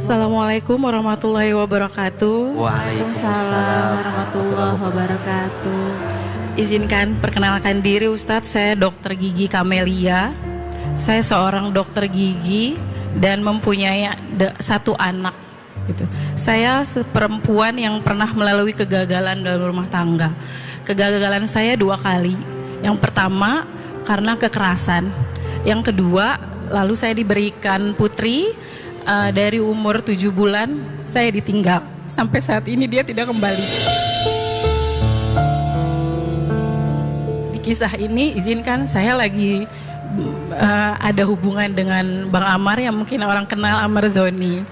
Assalamualaikum warahmatullahi wabarakatuh. Waalaikumsalam warahmatullahi wabarakatuh. Izinkan perkenalkan diri Ustadz, saya Dr. Gigi Kamelia. Saya seorang dokter gigi dan mempunyai satu anak gitu. Saya perempuan yang pernah melalui kegagalan dalam rumah tangga. Kegagalan saya 2 kali. Yang pertama karena kekerasan. Yang kedua, lalu saya diberikan putri. Dari umur 7 bulan saya ditinggal. Sampai saat ini dia tidak kembali. Di kisah ini izinkan saya lagi ada hubungan dengan Bang Amar yang mungkin orang kenal, Amar Zoni.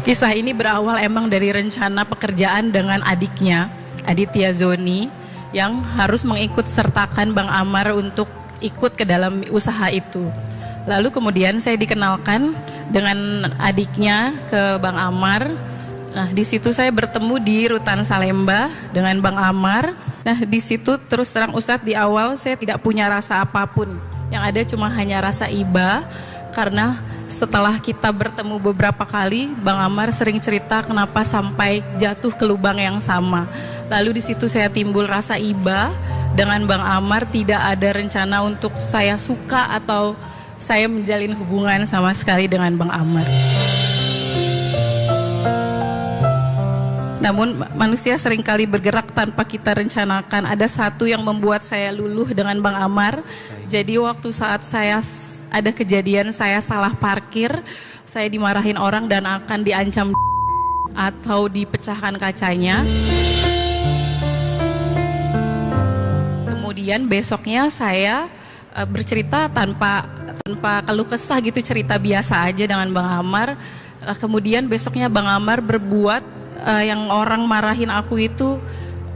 Kisah ini berawal emang dari rencana pekerjaan dengan adiknya, Aditya Zoni, yang harus mengikut sertakan Bang Amar untuk ikut ke dalam usaha itu. Lalu kemudian saya dikenalkan dengan adiknya ke Bang Amar. Nah, di situ saya bertemu di Rutan Salemba dengan Bang Amar. Nah, di situ terus terang Ustadz, di awal saya tidak punya rasa apapun. Yang ada cuma hanya rasa iba, karena setelah kita bertemu beberapa kali, Bang Amar sering cerita kenapa sampai jatuh ke lubang yang sama. Lalu di situ saya timbul rasa iba dengan Bang Amar. Tidak ada rencana untuk saya suka atau saya menjalin hubungan sama sekali dengan Bang Amar. Namun manusia seringkali bergerak tanpa kita rencanakan. Ada satu yang membuat saya luluh dengan Bang Amar. Jadi waktu saat saya ada kejadian saya salah parkir, saya dimarahin orang dan akan diancam atau dipecahkan kacanya. Kemudian besoknya saya bercerita tanpa keluh kesah gitu, cerita biasa aja dengan Bang Amar. Kemudian besoknya Bang Amar berbuat yang orang marahin aku itu,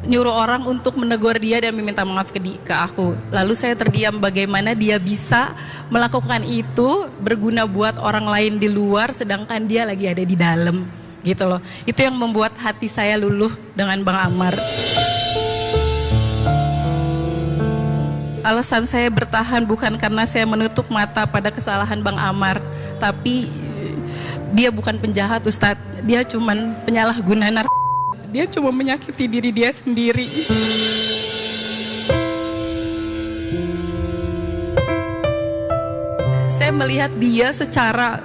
nyuruh orang untuk menegur dia dan meminta maaf ke aku. Lalu saya terdiam, bagaimana dia bisa melakukan itu berguna buat orang lain di luar sedangkan dia lagi ada di dalam gitu loh. Itu yang membuat hati saya luluh dengan Bang Amar. Alasan saya bertahan bukan karena saya menutup mata pada kesalahan Bang Amar, tapi dia bukan penjahat Ustadz, dia cuman penyalahguna narkoba. Dia cuma menyakiti diri dia sendiri. Saya melihat dia secara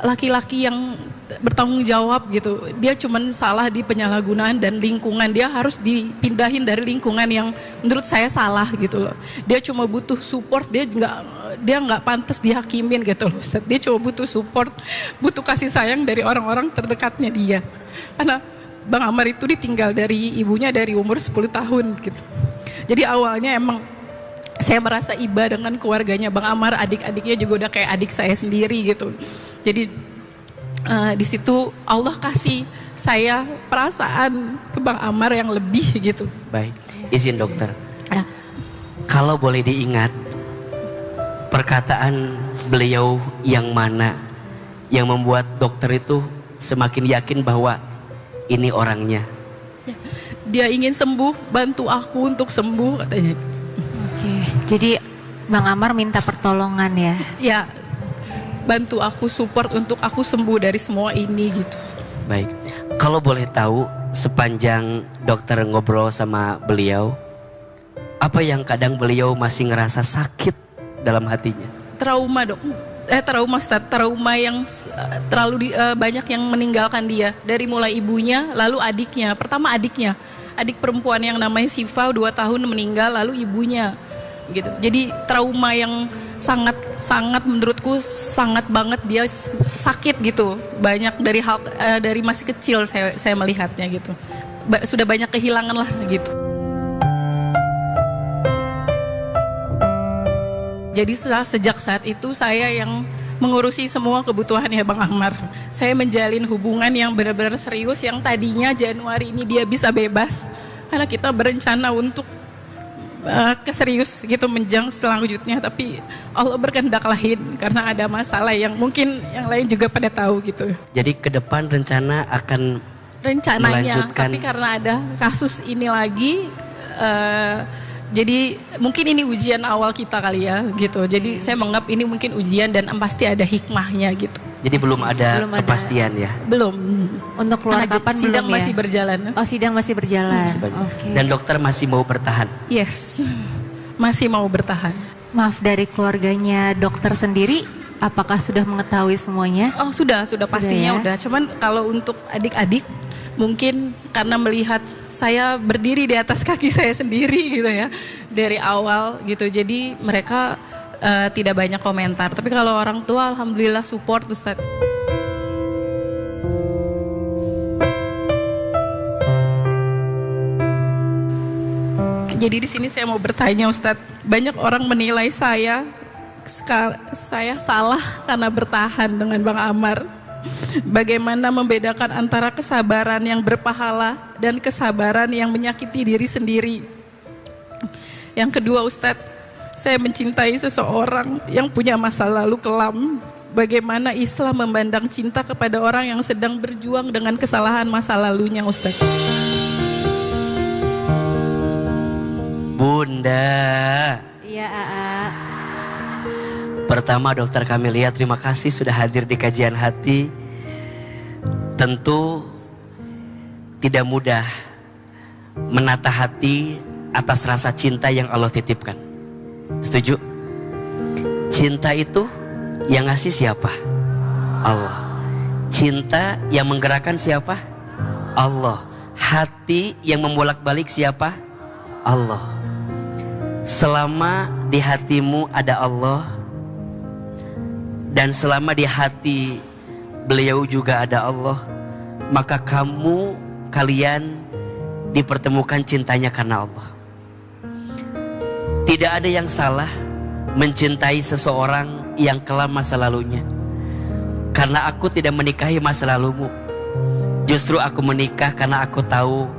laki-laki yang bertanggung jawab gitu. Dia cuman salah di penyalahgunaan dan lingkungan. Dia harus dipindahin dari lingkungan yang menurut saya salah gitu loh. Dia cuma butuh support, dia nggak pantas dihakimin gitu loh Ustaz. Dia cuma butuh support, butuh kasih sayang dari orang-orang terdekatnya dia. Karena Bang Amar itu ditinggal dari ibunya dari umur 10 tahun gitu. Jadi awalnya emang saya merasa iba dengan keluarganya Bang Amar, adik-adiknya juga udah kayak adik saya sendiri gitu. Jadi di situ Allah kasih saya perasaan ke Bang Amar yang lebih gitu. Baik, izin dokter. Kalau boleh diingat, perkataan beliau yang mana yang membuat dokter itu semakin yakin bahwa ini orangnya? Dia ingin sembuh, bantu aku untuk sembuh katanya. Oke, jadi Bang Amar minta pertolongan ya? Ya, bantu aku, support untuk aku sembuh dari semua ini gitu. Baik, kalau boleh tahu sepanjang dokter ngobrol sama beliau, apa yang kadang beliau masih ngerasa sakit dalam hatinya? Trauma dok, trauma yang terlalu banyak yang meninggalkan dia. Dari mulai ibunya, lalu adiknya. Pertama adiknya, adik perempuan yang namanya Siva 2 tahun meninggal, lalu ibunya gitu. Jadi trauma yang sangat menurutku sangat banget, dia sakit gitu. Banyak dari masih kecil saya melihatnya gitu. Sudah banyak kehilangan lah gitu. Jadi sejak saat itu saya yang mengurusi semua kebutuhannya Bang Amar. Saya menjalin hubungan yang benar-benar serius, yang tadinya Januari ini dia bisa bebas karena kita berencana untuk keserius gitu menjang selanjutnya, tapi Allah berkehendak lain karena ada masalah yang mungkin yang lain juga pada tahu gitu. Jadi ke depan rencana akan rencananya melanjutkan. Tapi karena ada kasus ini lagi, Jadi mungkin ini ujian awal kita kali ya gitu. Jadi saya menganggap ini mungkin ujian dan pasti ada hikmahnya gitu. Jadi belum ada kepastian ya. Belum. Untuk keluar Karena kapan sidang belum masih ya? berjalan. Oh, sidang masih berjalan. Oke. Dan dokter masih mau bertahan. Yes. Masih mau bertahan. Maaf, dari keluarganya dokter sendiri, apakah sudah mengetahui semuanya? Oh sudah pastinya ya? udah. Cuman kalau untuk adik-adik mungkin karena melihat saya berdiri di atas kaki saya sendiri gitu ya dari awal gitu. Jadi mereka tidak banyak komentar. Tapi kalau orang tua alhamdulillah support Ustadz. Jadi di sini saya mau bertanya Ustadz, banyak orang menilai saya salah karena bertahan dengan Bang Amar. Bagaimana membedakan antara kesabaran yang berpahala dan kesabaran yang menyakiti diri sendiri? Yang kedua Ustadz, saya mencintai seseorang yang punya masa lalu kelam. Bagaimana Islam memandang cinta kepada orang yang sedang berjuang dengan kesalahan masa lalunya Ustadz? Bunda. Iya, Aa. Pertama Dokter Kamelia, terima kasih sudah hadir di kajian hati. Tentu tidak mudah menata hati atas rasa cinta yang Allah titipkan. Setuju? Cinta itu yang ngasih siapa? Allah. Cinta yang menggerakkan siapa? Allah. Hati yang membolak-balik siapa? Allah. Selama di hatimu ada Allah, dan selama di hati beliau juga ada Allah, maka kalian dipertemukan cintanya karena Allah. Tidak ada yang salah mencintai seseorang yang kelam masa lalunya. Karena aku tidak menikahi masa lalumu, justru aku menikah karena aku tahu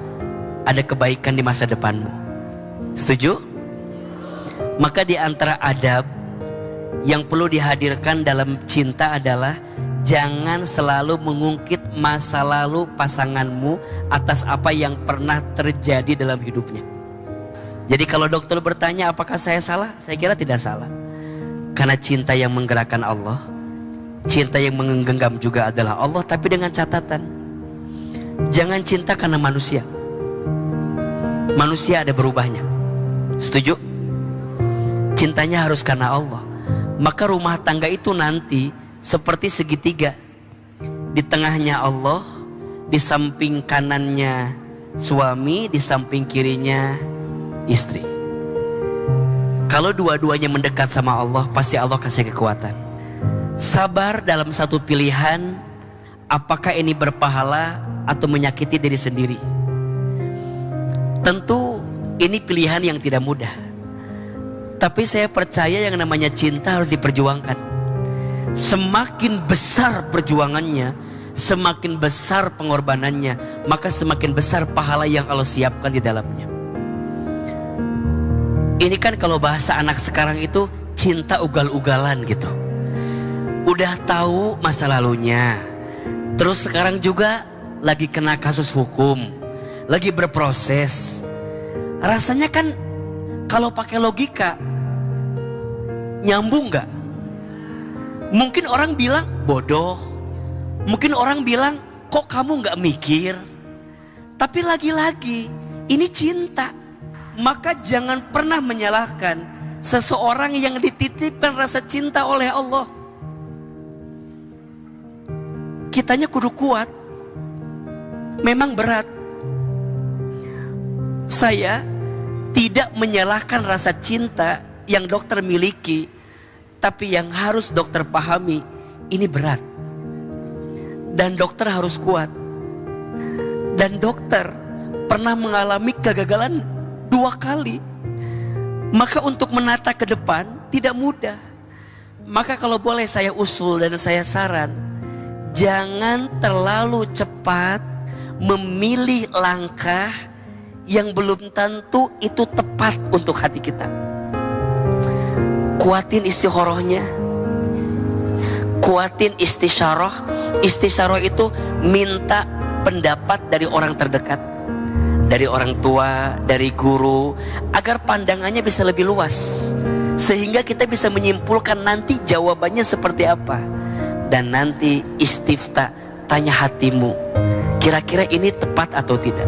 ada kebaikan di masa depanmu. Setuju? Maka di antara adab yang perlu dihadirkan dalam cinta adalah jangan selalu mengungkit masa lalu pasanganmu atas apa yang pernah terjadi dalam hidupnya. Jadi kalau dokter bertanya apakah saya salah? Saya kira tidak salah. Karena cinta yang menggerakkan Allah, cinta yang menggenggam juga adalah Allah, tapi dengan catatan, jangan cinta karena manusia. Manusia ada berubahnya. Setuju? Cintanya harus karena Allah. Maka rumah tangga itu nanti seperti segitiga. Di tengahnya Allah, di samping kanannya suami, di samping kirinya istri. Kalau dua-duanya mendekat sama Allah, pasti Allah kasih kekuatan. Sabar dalam satu pilihan, apakah ini berpahala atau menyakiti diri sendiri. Tentu ini pilihan yang tidak mudah. Tapi saya percaya yang namanya cinta harus diperjuangkan. Semakin besar perjuangannya, semakin besar pengorbanannya, maka semakin besar pahala yang Allah siapkan di dalamnya. Ini kan kalau bahasa anak sekarang itu cinta ugal-ugalan gitu. Udah tahu masa lalunya, terus sekarang juga lagi kena kasus hukum, lagi berproses. Rasanya kan kalau pakai logika nyambung gak? Mungkin orang bilang bodoh, mungkin orang bilang kok kamu gak mikir. Tapi lagi-lagi ini cinta. Maka jangan pernah menyalahkan seseorang yang dititipkan rasa cinta oleh Allah. Kitanya kudu kuat. Memang berat. Saya tidak menyalahkan rasa cinta yang dokter miliki, tapi yang harus dokter pahami, ini berat. Dan dokter harus kuat. Dan dokter pernah mengalami kegagalan 2 kali. Maka untuk menata ke depan tidak mudah. Maka kalau boleh saya usul dan saya saran, jangan terlalu cepat memilih langkah yang belum tentu itu tepat untuk hati kita. Kuatin istikharahnya, kuatin istisyarah. Istisyarah itu minta pendapat dari orang terdekat. dari orang tua, dari guru, agar pandangannya bisa lebih luas, sehingga kita bisa menyimpulkan nanti jawabannya seperti apa. Dan nanti istifta, tanya hatimu, kira-kira ini tepat atau tidak.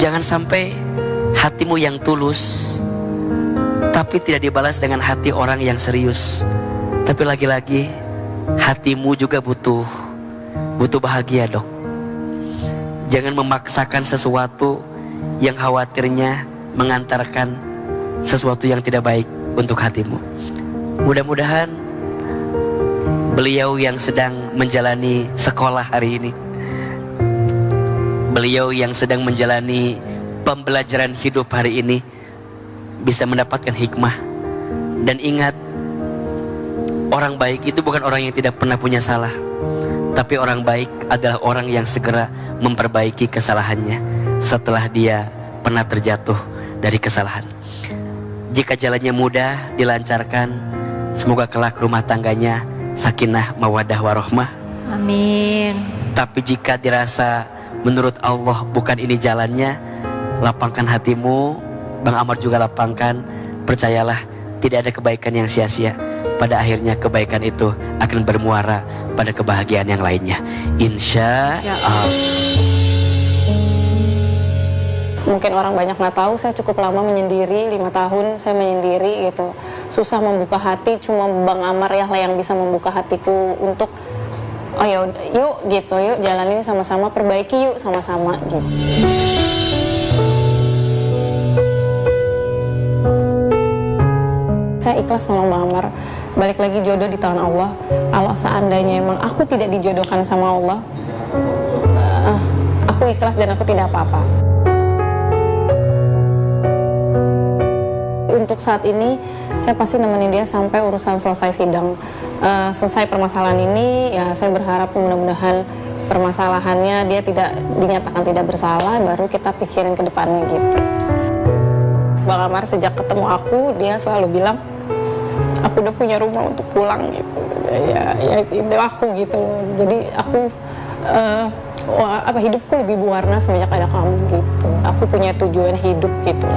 Jangan sampai hatimu yang tulus tapi tidak dibalas dengan hati orang yang serius. Tapi lagi-lagi hatimu juga butuh bahagia dong. Jangan memaksakan sesuatu yang khawatirnya mengantarkan sesuatu yang tidak baik untuk hatimu. Mudah-mudahan beliau yang sedang menjalani sekolah hari ini, beliau yang sedang menjalani pembelajaran hidup hari ini, bisa mendapatkan hikmah. Dan ingat, orang baik itu bukan orang yang tidak pernah punya salah, tapi orang baik adalah orang yang segera memperbaiki kesalahannya setelah dia pernah terjatuh dari kesalahan. Jika jalannya mudah, dilancarkan, semoga kelak rumah tangganya sakinah, mawaddah, warohmah. Amin. Tapi jika dirasa menurut Allah bukan ini jalannya, lapangkan hatimu. Bang Amar juga lapangkan. Percayalah, tidak ada kebaikan yang sia-sia. Pada akhirnya kebaikan itu akan bermuara pada kebahagiaan yang lainnya, insya Allah. Mungkin orang banyak nggak tahu, saya cukup lama menyendiri, 5 tahun saya menyendiri gitu. Susah membuka hati, cuma Bang Amar ya yang bisa membuka hatiku untuk oh ya yuk gitu, yuk jalanin sama-sama, perbaiki yuk sama-sama gitu. Saya ikhlas nolong Bang Amar. Balik lagi, jodoh di tangan Allah. Kalau seandainya emang aku tidak dijodohkan sama Allah, aku ikhlas dan aku tidak apa-apa. Untuk saat ini saya pasti nemenin dia sampai urusan selesai sidang, selesai permasalahan ini. Ya saya berharap mudah-mudahan permasalahannya dia tidak dinyatakan tidak bersalah, baru kita pikirin ke depannya gitu. Bang Amar sejak ketemu aku, dia selalu bilang, aku udah punya rumah untuk pulang gitu. Ya itu aku gitu. Jadi aku hidupku lebih berwarna semenjak ada kamu gitu. Aku punya tujuan hidup gitu.